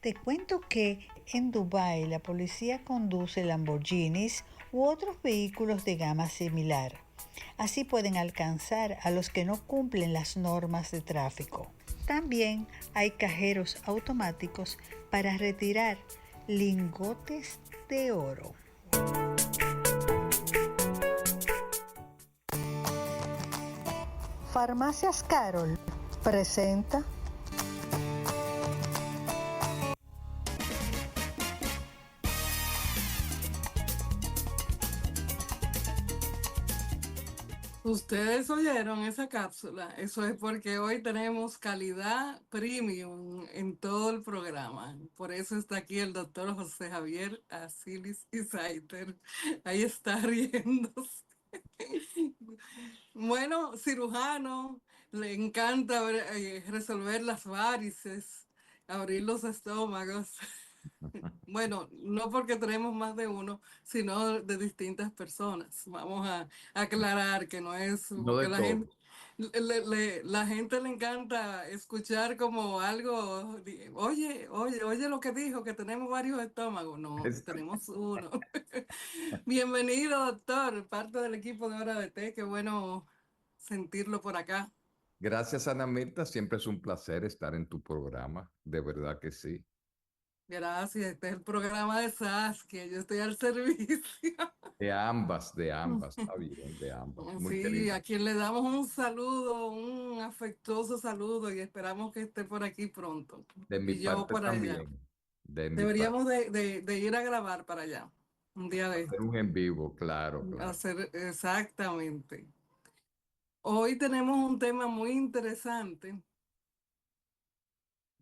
Te cuento que en Dubái la policía conduce Lamborghinis u otros vehículos de gama similar. Así pueden alcanzar a los que no cumplen las normas de tráfico. También hay cajeros automáticos para retirar lingotes de oro. Farmacias Carol presenta. Ustedes oyeron esa cápsula, eso es porque hoy tenemos calidad premium en todo el programa. Por eso está aquí el doctor José Javier Asilis Isaiter. Ahí está riéndose. Bueno, cirujano, le encanta resolver las varices, abrir los estómagos. Bueno, no porque tenemos más de uno, sino de distintas personas. Vamos a aclarar que no es No porque de todo. la gente le encanta escuchar como algo, oye lo que dijo, que tenemos varios estómagos. No, Es- tenemos uno. Bienvenido, doctor, parte del equipo de Hora de Té. Qué bueno sentirlo por acá. Gracias, Ana Mirta. Siempre es un placer estar en tu programa. De verdad que sí. Gracias, este es el programa de Saskia, yo estoy al servicio. De ambas. Está bien, de ambas. Muy Sí, querida. a quien le damos un saludo, un afectuoso saludo y esperamos que esté por aquí pronto. De mi Y yo parte por allá. también. De mi parte. Deberíamos de ir a grabar para allá un día de Hacer esto. un en vivo, claro, claro. Hacer exactamente. Hoy tenemos un tema muy interesante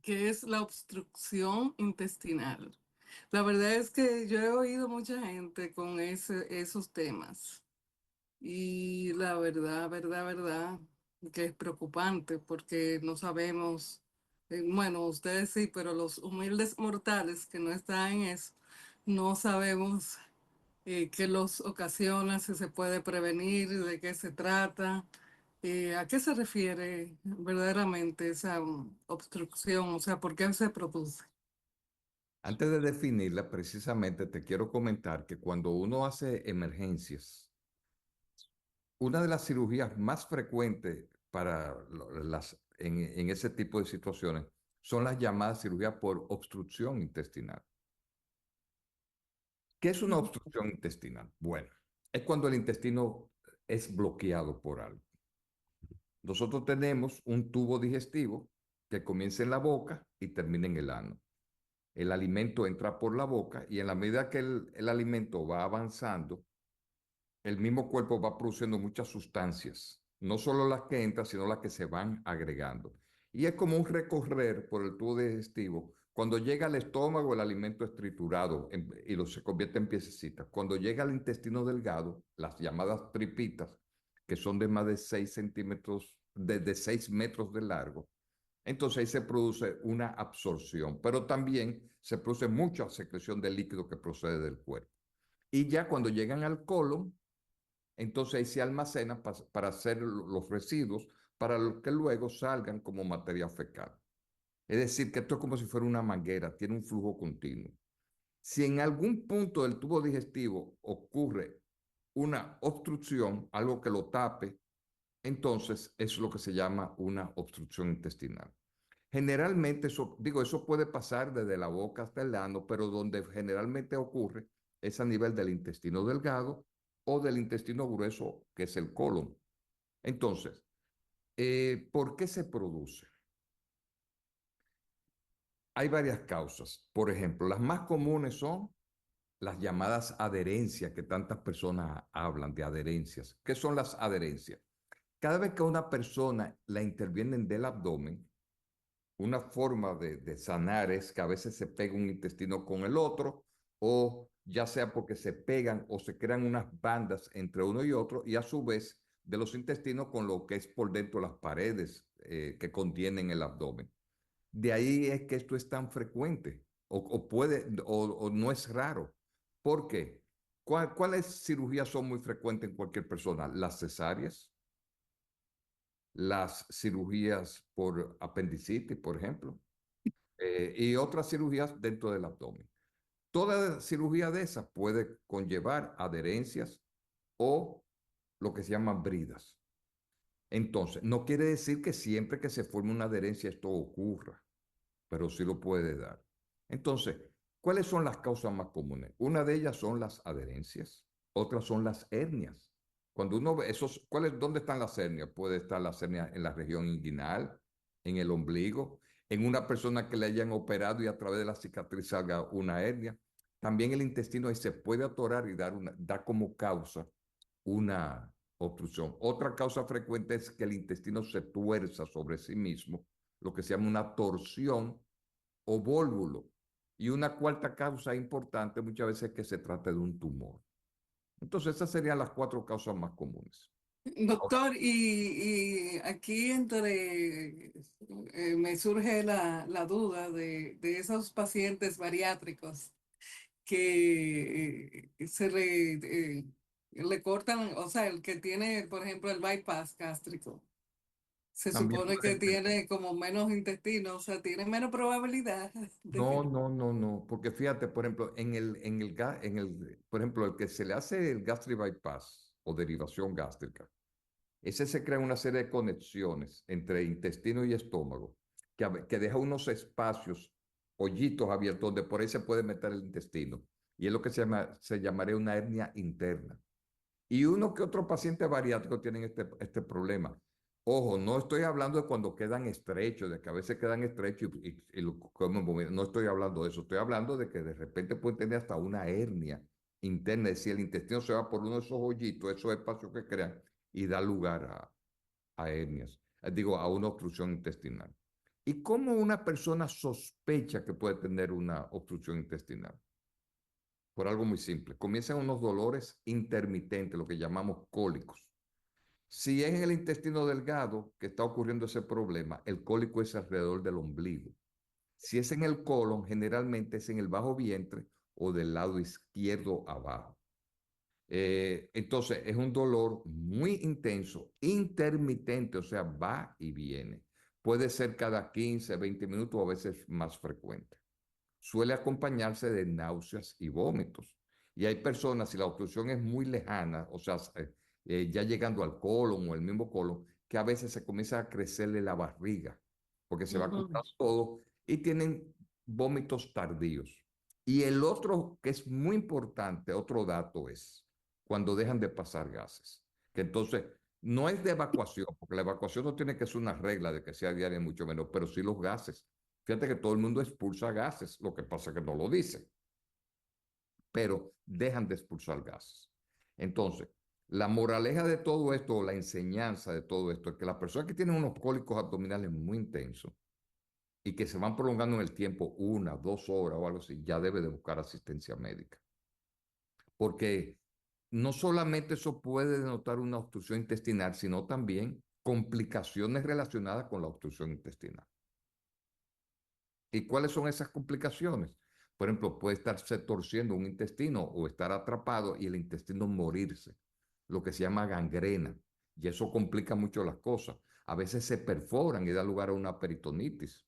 que es la obstrucción intestinal. La verdad es que yo he oído mucha gente con esos temas. Y la verdad, que es preocupante porque no sabemos, bueno, ustedes sí, pero los humildes mortales que no están en eso, no sabemos qué los ocasiona, si se puede prevenir, de qué se trata, a qué se refiere verdaderamente esa obstrucción, o sea, por qué se produce. Antes de definirla, precisamente te quiero comentar que cuando uno hace emergencias, una de las cirugías más frecuentes para en ese tipo de situaciones son las llamadas cirugías por obstrucción intestinal. ¿Qué es una obstrucción intestinal? Bueno, es cuando el intestino es bloqueado por algo. Nosotros tenemos un tubo digestivo que comienza en la boca y termina en el ano. El alimento entra por la boca y en la medida que el alimento va avanzando, el mismo cuerpo va produciendo muchas sustancias, no solo las que entran, sino las que se van agregando. Y es como un recorrer por el tubo digestivo. Cuando llega al estómago, el alimento es triturado se convierte en piececitas. Cuando llega al intestino delgado, las llamadas tripitas, que son de más de 6 centímetros, de 6 metros de largo, entonces ahí se produce una absorción, pero también se produce mucha secreción de líquido que procede del cuerpo. Y ya cuando llegan al colon, entonces ahí se almacena para hacer los residuos para que luego salgan como materia fecal. Es decir, que esto es como si fuera una manguera, tiene un flujo continuo. Si en algún punto del tubo digestivo ocurre una obstrucción, algo que lo tape, entonces es lo que se llama una obstrucción intestinal. Generalmente, eso puede pasar desde la boca hasta el ano, pero donde generalmente ocurre es a nivel del intestino delgado o del intestino grueso, que es el colon. Entonces, ¿por qué se produce? Hay varias causas. Por ejemplo, las más comunes son las llamadas adherencias, que tantas personas hablan de adherencias. ¿Qué son las adherencias? Cada vez que a una persona la intervienen del abdomen, una forma de sanar es que a veces se pega un intestino con el otro, o ya sea porque se pegan o se crean unas bandas entre uno y otro, y a su vez de los intestinos con lo que es por dentro las paredes que contienen el abdomen. De ahí es que esto es tan frecuente, o no es raro. ¿Por qué? ¿Cuáles cirugías son muy frecuentes en cualquier persona? Las cesáreas, las cirugías por apendicitis, por ejemplo, y otras cirugías dentro del abdomen. Toda cirugía de esas puede conllevar adherencias o lo que se llaman bridas. Entonces, no quiere decir que siempre que se forme una adherencia esto ocurra, pero sí lo puede dar. Entonces, ¿cuáles son las causas más comunes? Una de ellas son las adherencias, otras son las hernias. Cuando uno ve esos, ¿dónde están las hernias? Puede estar las hernias en la región inguinal, en el ombligo, en una persona que le hayan operado y a través de la cicatriz salga una hernia. También el intestino ahí se puede atorar y dar como causa una obstrucción. Otra causa frecuente es que el intestino se tuerza sobre sí mismo, lo que se llama una torsión o vólvulo. Y una cuarta causa importante muchas veces es que se trata de un tumor. Entonces, esas serían las 4 causas más comunes. Ahora, Doctor, y aquí me surge la duda de esos pacientes bariátricos que le cortan, o sea, el que tiene, por ejemplo, el bypass gástrico, se también supone que pueden tener. tiene como menos intestino, o sea, tiene menos probabilidad de No, que... no, no, no, porque fíjate, por ejemplo, por ejemplo, el que se le hace el gastric bypass o derivación gástrica, ese se crea una serie de conexiones entre intestino y estómago que deja unos espacios, hoyitos abiertos donde por ahí se puede meter el intestino. Y es lo que se llamaría una hernia interna. Y uno que otro paciente bariátrico tienen este problema. Ojo, no estoy hablando de cuando quedan estrechos, de que a veces quedan estrechos y lo comen vómito. No estoy hablando de eso. Estoy hablando de que de repente pueden tener hasta una hernia interna. Es decir, el intestino se va por uno de esos hoyitos, esos espacios que crean y da lugar a hernias. Digo, a una obstrucción intestinal. ¿Y cómo una persona sospecha que puede tener una obstrucción intestinal? Por algo muy simple. Comienzan unos dolores intermitentes, lo que llamamos cólicos. Si es en el intestino delgado que está ocurriendo ese problema, el cólico es alrededor del ombligo. Si es en el colon, generalmente es en el bajo vientre o del lado izquierdo abajo. Entonces, es un dolor muy intenso, intermitente, o sea, va y viene. Puede ser cada 15, 20 minutos o a veces más frecuente. Suele acompañarse de náuseas y vómitos. Y hay personas, si la obstrucción es muy lejana, o sea, ya llegando al colon o el mismo colon, que a veces se comienza a crecerle la barriga, porque se va Ujú. acumulando todo y tienen vómitos tardíos. Y el otro que es muy importante, otro dato es cuando dejan de pasar gases, que entonces no es de evacuación, porque la evacuación no tiene que ser una regla de que sea diaria, mucho menos, pero sí los gases. Fíjate que todo el mundo expulsa gases, lo que pasa es que no lo dicen, pero dejan de expulsar gases. Entonces, la moraleja de todo esto, o la enseñanza de todo esto, es que las personas que tienen unos cólicos abdominales muy intensos y que se van prolongando en el tiempo 1, 2 horas o algo así, ya debe de buscar asistencia médica. Porque no solamente eso puede denotar una obstrucción intestinal, sino también complicaciones relacionadas con la obstrucción intestinal. ¿Y cuáles son esas complicaciones? Por ejemplo, puede estarse torciendo un intestino o estar atrapado y el intestino morirse, lo que se llama gangrena. Y eso complica mucho las cosas. A veces se perforan y da lugar a una peritonitis.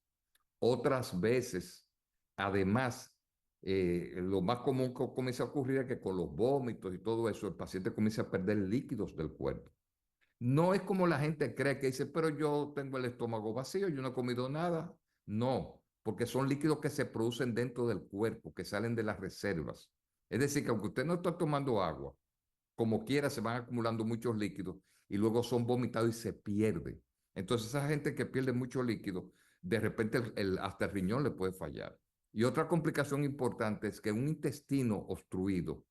Otras veces, además, lo más común que comienza a ocurrir es que con los vómitos y todo eso, el paciente comienza a perder líquidos del cuerpo. No es como la gente cree que dice, pero yo tengo el estómago vacío, yo no he comido nada. No, porque son líquidos que se producen dentro del cuerpo, que salen de las reservas. Es decir, que aunque usted no está tomando agua, como quiera se van acumulando muchos líquidos y luego son vomitados y se pierden. Entonces, esa gente que pierde mucho líquido, de repente hasta el riñón le puede fallar. Y otra complicación importante es que un intestino obstruido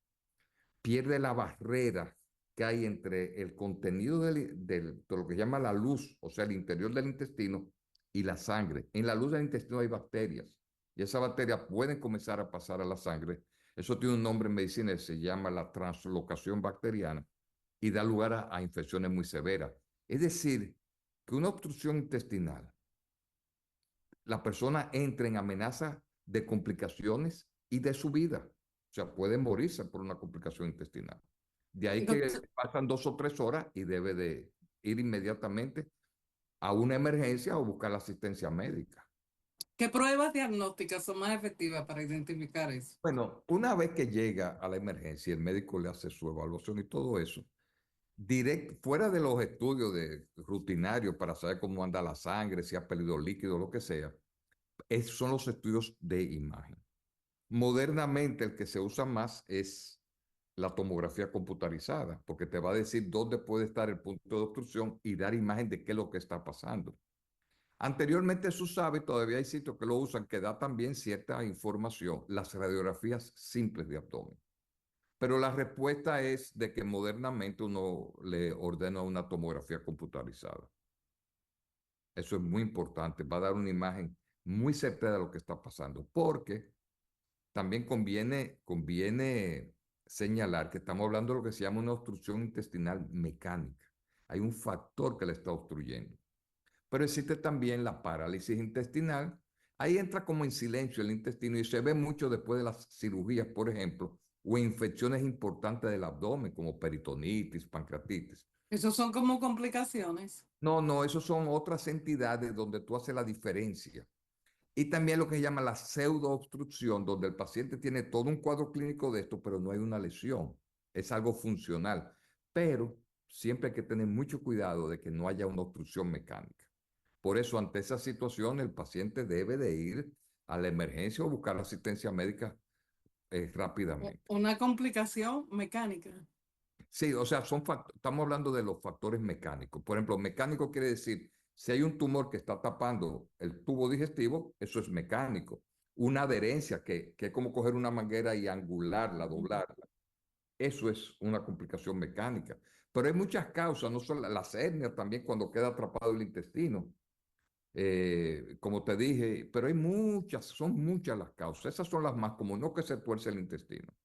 pierde la barrera que hay entre el contenido de lo que llama la luz, o sea, el interior del intestino, y la sangre. En la luz del intestino hay bacterias y esas bacterias pueden comenzar a pasar a la sangre. Eso tiene un nombre en medicina, se llama la translocación bacteriana y da lugar a infecciones muy severas. Es decir, que una obstrucción intestinal, la persona entra en amenaza de complicaciones y de su vida. O sea, puede morirse por una complicación intestinal. De ahí que Doctor, pasan 2 o 3 horas y debe de ir inmediatamente a una emergencia o buscar la asistencia médica. ¿Qué pruebas diagnósticas son más efectivas para identificar eso? Bueno, una vez que llega a la emergencia, el médico le hace su evaluación y todo eso, fuera de los estudios rutinarios para saber cómo anda la sangre, si ha perdido líquido, lo que sea, son los estudios de imagen. Modernamente el que se usa más es la tomografía computarizada, porque te va a decir dónde puede estar el punto de obstrucción y dar imagen de qué es lo que está pasando. Anteriormente se usaba y todavía hay sitios que lo usan, que da también cierta información, las radiografías simples de abdomen. Pero la respuesta es de que modernamente uno le ordena una tomografía computarizada. Eso es muy importante, va a dar una imagen muy certera de lo que está pasando, porque también conviene señalar que estamos hablando de lo que se llama una obstrucción intestinal mecánica. Hay un factor que le está obstruyendo. Pero existe también la parálisis intestinal. Ahí entra como en silencio el intestino y se ve mucho después de las cirugías, por ejemplo, o infecciones importantes del abdomen, como peritonitis, pancreatitis. Esos son como complicaciones. No, no, esos son otras entidades donde tú haces la diferencia. Y también lo que se llama la pseudoobstrucción, donde el paciente tiene todo un cuadro clínico de esto, pero no hay una lesión. Es algo funcional. Pero siempre hay que tener mucho cuidado de que no haya una obstrucción mecánica. Por eso, ante esa situación, el paciente debe de ir a la emergencia o buscar asistencia médica rápidamente. Una complicación mecánica. Sí, o sea, estamos hablando de los factores mecánicos. Por ejemplo, mecánico quiere decir, si hay un tumor que está tapando el tubo digestivo, eso es mecánico. Una adherencia, que es como coger una manguera y angularla, doblarla, eso es una complicación mecánica. Pero hay muchas causas, no solo las hernias también cuando queda atrapado el intestino. Como te dije, pero hay muchas, son muchas las causas. Esas son las más comunes, no que se tuerce el intestino,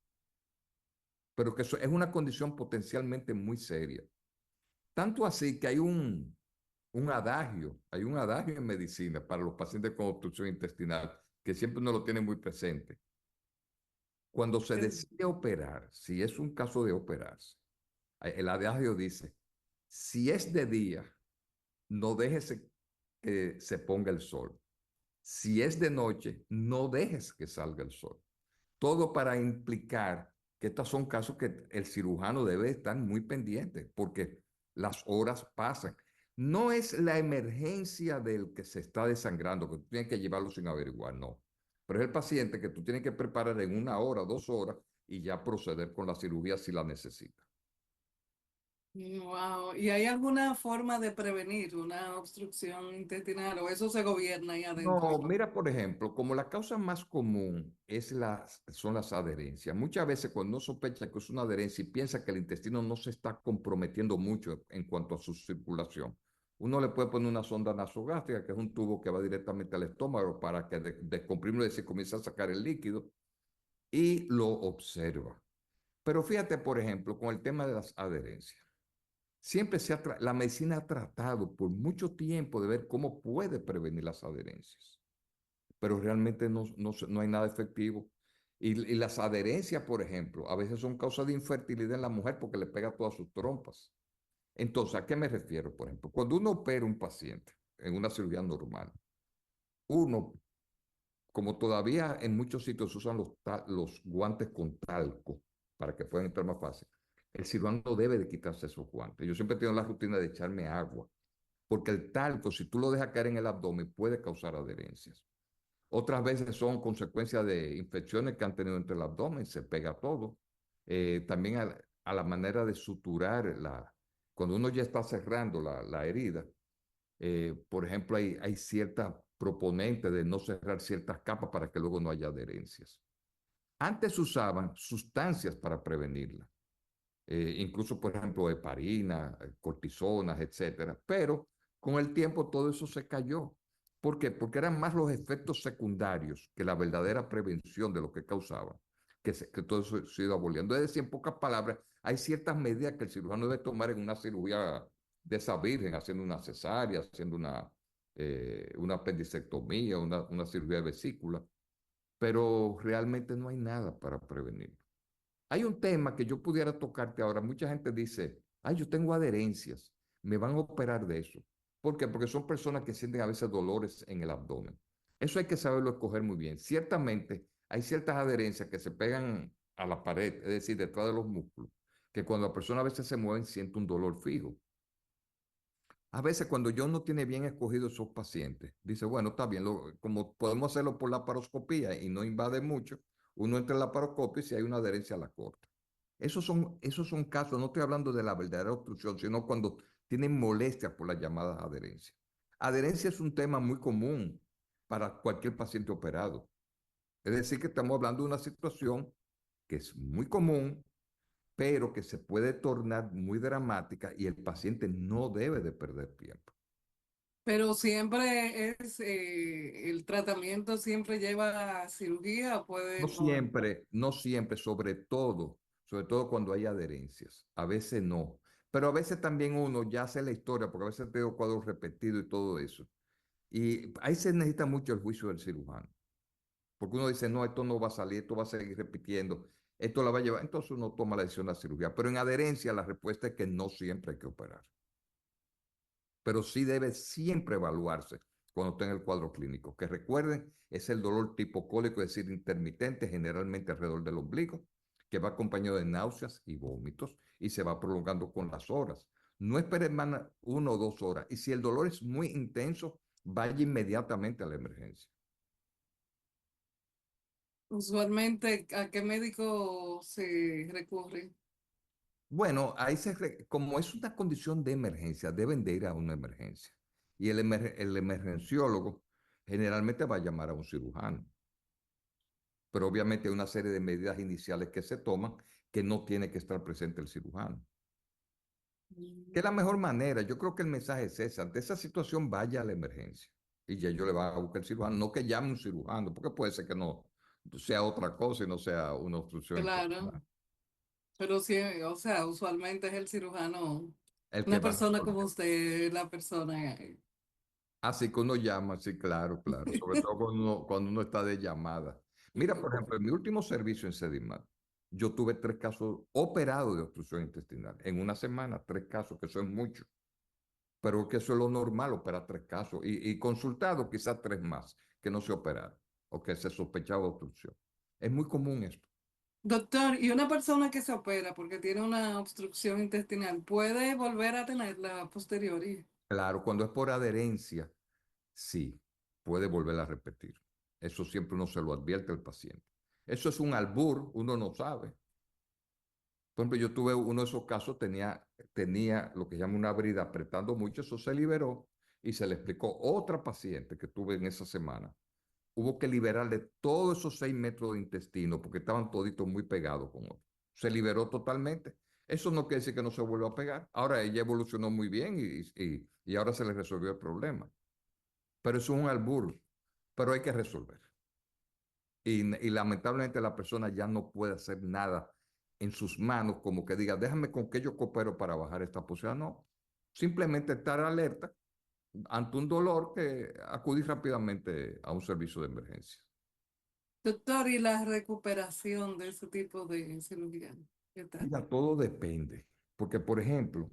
pero que eso es una condición potencialmente muy seria. Tanto así que hay un adagio en medicina para los pacientes con obstrucción intestinal, que siempre uno lo tiene muy presente. Cuando se decide operar, si es un caso de operarse, el adagio dice, si es de día, no dejes que se ponga el sol. Si es de noche, no dejes que salga el sol. Todo para implicar que estos son casos que el cirujano debe estar muy pendiente porque las horas pasan. No es la emergencia del que se está desangrando, que tú tienes que llevarlo sin averiguar, no. Pero es el paciente que tú tienes que preparar en 1 hora, 2 horas y ya proceder con la cirugía si la necesita. Wow. ¿Y hay alguna forma de prevenir una obstrucción intestinal o eso se gobierna ahí adentro? No, mira, por ejemplo, como la causa más común son las adherencias. Muchas veces cuando uno sospecha que es una adherencia y piensa que el intestino no se está comprometiendo mucho en cuanto a su circulación, uno le puede poner una sonda nasogástrica, que es un tubo que va directamente al estómago para que descomprimirlo y se comience a sacar el líquido y lo observa. Pero fíjate, por ejemplo, con el tema de las adherencias. Siempre la medicina ha tratado por mucho tiempo de ver cómo puede prevenir las adherencias, pero realmente no hay nada efectivo. Y las adherencias, por ejemplo, a veces son causa de infertilidad en la mujer porque le pega todas sus trompas. Entonces, ¿a qué me refiero? Por ejemplo, cuando uno opera a un paciente en una cirugía normal, uno, como todavía en muchos sitios usan los guantes con talco para que puedan entrar más fácil, el cirujano debe de quitarse esos guantes. Yo siempre tengo la rutina de echarme agua, porque el talco, si tú lo dejas caer en el abdomen, puede causar adherencias. Otras veces son consecuencias de infecciones que han tenido entre el abdomen, se pega todo. También a la manera de suturar, cuando uno ya está cerrando la herida, por ejemplo, hay cierta proponente de no cerrar ciertas capas para que luego no haya adherencias. Antes se usaban sustancias para prevenirla, incluso, por ejemplo, heparina, cortisonas, etcétera, pero con el tiempo todo eso se cayó. ¿Por qué? Porque eran más los efectos secundarios que la verdadera prevención de lo que causaba, que todo eso se ha ido aboliendo. Es decir, en pocas palabras, hay ciertas medidas que el cirujano debe tomar en una cirugía de esa virgen, haciendo una cesárea, haciendo una apendicectomía, una cirugía de vesícula, pero realmente no hay nada para prevenirlo. Hay un tema que yo pudiera tocarte ahora. Mucha gente dice, ay, yo tengo adherencias, me van a operar de eso. ¿Por qué? Porque son personas que sienten a veces dolores en el abdomen. Eso hay que saberlo escoger muy bien. Ciertamente, hay ciertas adherencias que se pegan a la pared, es decir, detrás de los músculos, que cuando la persona a veces se mueve siente un dolor fijo. A veces cuando yo no tiene bien escogido esos pacientes, dice, bueno, está bien, como podemos hacerlo por la paroscopía y no invade mucho, uno entra en la paroscopia y si hay una adherencia la corta. Esos son casos, no estoy hablando de la verdadera obstrucción, sino cuando tienen molestias por las llamadas adherencias. Adherencia es un tema muy común para cualquier paciente operado. Es decir, que estamos hablando de una situación que es muy común, pero que se puede tornar muy dramática y el paciente no debe de perder tiempo. Pero siempre el tratamiento siempre lleva a cirugía, puede no. No siempre, sobre todo cuando hay adherencias. A veces no. Pero a veces también uno ya hace la historia, porque a veces tengo cuadros repetidos y todo eso. Y ahí se necesita mucho el juicio del cirujano. Porque uno dice, no, esto no va a salir, esto va a seguir repitiendo, esto la va a llevar. Entonces uno toma la decisión de la cirugía. Pero en adherencia la respuesta es que no siempre hay que operar. Pero sí debe siempre evaluarse cuando está en el cuadro clínico. Que recuerden, es el dolor tipo cólico, es decir, intermitente, generalmente alrededor del ombligo, que va acompañado de náuseas y vómitos y se va prolongando con las horas. No espere más 1 o 2 horas. Y si el dolor es muy intenso, vaya inmediatamente a la emergencia. Usualmente, ¿a qué médico se recurre? Bueno, como es una condición de emergencia, deben de ir a una emergencia. Y el emergenciólogo generalmente va a llamar a un cirujano. Pero obviamente hay una serie de medidas iniciales que se toman que no tiene que estar presente el cirujano. ¿Qué es la mejor manera? Yo creo que el mensaje es ese. Ante esa situación, vaya a la emergencia. Y ya yo le va a buscar el cirujano. No que llame un cirujano, porque puede ser que no sea otra cosa y no sea una obstrucción Claro, intestinal. pero sí, o sea, usualmente es el cirujano, El que una va a persona como resolver. usted, la persona. Así que uno llama, sí, claro, claro. Sobre todo cuando uno está de llamada. Mira, por ejemplo, en mi último servicio en Sedimat, yo tuve 3 casos operados de obstrucción intestinal. En una semana, 3 casos, que eso es mucho. Pero que eso es lo normal, operar 3 casos. Y consultado quizás 3 más que no se operaron o que se sospechaba obstrucción. Es muy común esto. Doctor, ¿y una persona que se opera porque tiene una obstrucción intestinal puede volver a tenerla a posteriori? Claro, cuando es por adherencia, sí, puede volver a repetir. Eso siempre uno se lo advierte al paciente. Eso es un albur, uno no sabe. Por ejemplo, yo tuve uno de esos casos, tenía lo que llama una brida apretando mucho, eso se liberó y se le explicó otra paciente que tuve en esa semana. Hubo que liberarle todos esos 6 metros de intestino porque estaban toditos muy pegados con otro. Se liberó totalmente. Eso no quiere decir que no se vuelva a pegar. Ahora ella evolucionó muy bien y ahora se le resolvió el problema. Pero eso es un albur, pero hay que resolver. Y lamentablemente la persona ya no puede hacer nada en sus manos, como que diga, déjame con que yo coopero para bajar esta posibilidad. No, simplemente estar alerta ante un dolor que acudir rápidamente a un servicio de emergencia. Doctor, ¿y la recuperación de ese tipo de cirugía? ¿Qué tal? Mira, todo depende, porque por ejemplo,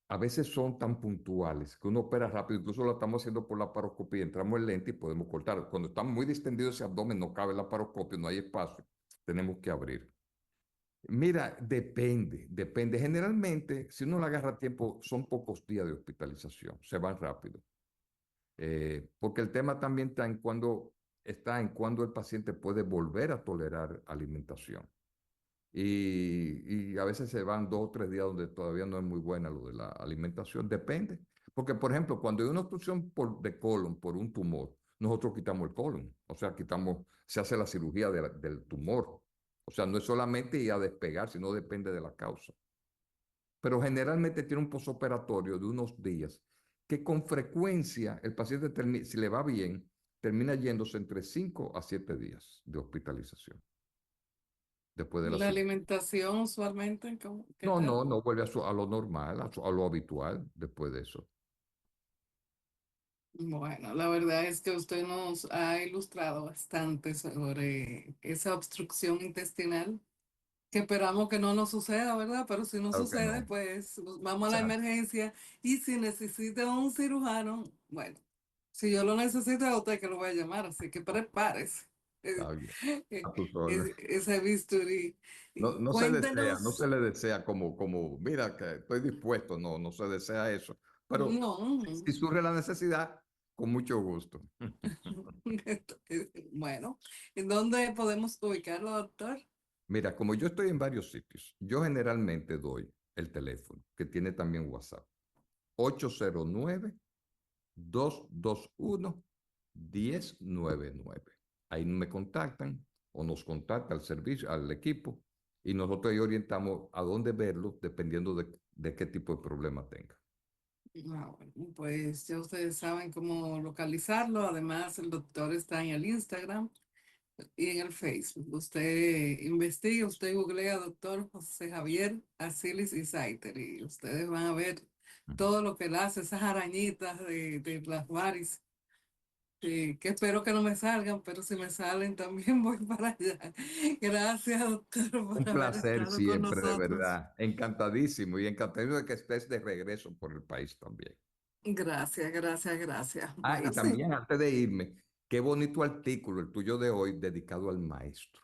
a veces son tan puntuales que uno opera rápido, incluso lo estamos haciendo por la paroscopía, entramos en lente y podemos cortar. Cuando está muy distendido ese abdomen, no cabe la paroscopia, no hay espacio, tenemos que abrir. Mira, depende. Generalmente, si uno le agarra tiempo, son pocos días de hospitalización, se van rápido. Porque el tema también está en cuando el paciente puede volver a tolerar alimentación. Y a veces se van 2 o 3 días donde todavía no es muy buena lo de la alimentación, depende. Porque, por ejemplo, cuando hay una obstrucción de colon por un tumor, nosotros quitamos el colon, o sea, se hace la cirugía del tumor. O sea, no es solamente ir a despegar, sino depende de la causa. Pero generalmente tiene un posoperatorio de unos días, que con frecuencia el paciente, si le va bien, termina yéndose entre 5 a 7 días de hospitalización después de la La cirugía. alimentación usualmente, ¿qué No, tal? no, no vuelve a lo normal, a lo habitual después de eso. Bueno, la verdad es que usted nos ha ilustrado bastante sobre esa obstrucción intestinal, que esperamos que no nos suceda, ¿verdad? Pero si no Claro que sucede, no. pues vamos a la Exacto. emergencia y si necesita un cirujano, bueno. Si yo lo necesito, es a usted que lo voy a llamar, así que prepárese. Está bien, a tus órdenes. Ese bisturí. No, Y no se desea, no se cuéntenos. le desea mira, que estoy dispuesto, no, no se desea eso. Pero No. si surge la necesidad, con mucho gusto. Bueno, ¿en dónde podemos ubicarlo, doctor? Mira, como yo estoy en varios sitios, yo generalmente doy el teléfono, que tiene también WhatsApp, 809-221-1099. Ahí me contactan o nos contacta al servicio, al equipo, y nosotros ahí orientamos a dónde verlo dependiendo de qué tipo de problema tenga. Ah, bueno, pues ya ustedes saben cómo localizarlo. Además, el doctor está en el Instagram y en el Facebook. Usted investiga, usted googlea doctor José Javier Asilis y Saiter y ustedes van a ver Ujú. todo lo que él hace, esas arañitas de las varis. Que espero que no me salgan, pero si me salen también voy para allá. Gracias, doctor, por Un haber placer estado con siempre, de nosotros. verdad. Encantadísimo y encantado de que estés de regreso por el país también. Gracias, gracias, gracias. Ah, y Bueno, sí. también antes de irme, qué bonito artículo el tuyo de hoy dedicado al maestro.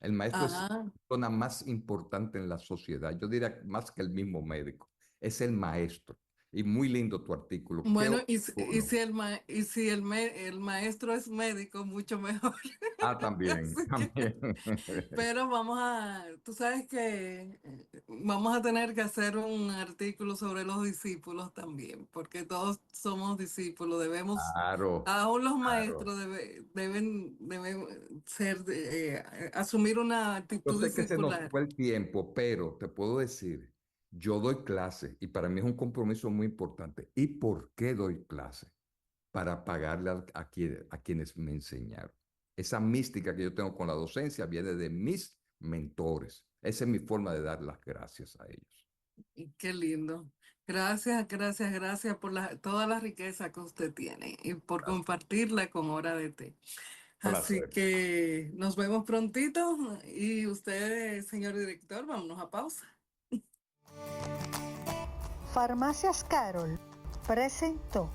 El maestro es la Ah, persona más importante en la sociedad. Yo diría más que el mismo médico. Es el maestro. Y muy lindo tu artículo. Qué bueno, oportuno. y si el maestro es médico, mucho mejor. Ah, también, Así que, también. pero tú sabes que vamos a tener que hacer un artículo sobre los discípulos también, porque todos somos discípulos, debemos, Claro, aún los claro. maestros deben asumir una Yo actitud sé que se nos discipular. fue el tiempo, pero te puedo decir, yo doy clase y para mí es un compromiso muy importante. ¿Y por qué doy clase? Para pagarle a quienes me enseñaron. Esa mística que yo tengo con la docencia viene de mis mentores. Esa es mi forma de dar las gracias a ellos. Y qué lindo. Gracias, gracias, gracias por toda la riqueza que usted tiene y por Gracias. compartirla con Hora de Té. Así Placer. que nos vemos prontito y usted, señor director, vámonos a pausa. Farmacias Carol presentó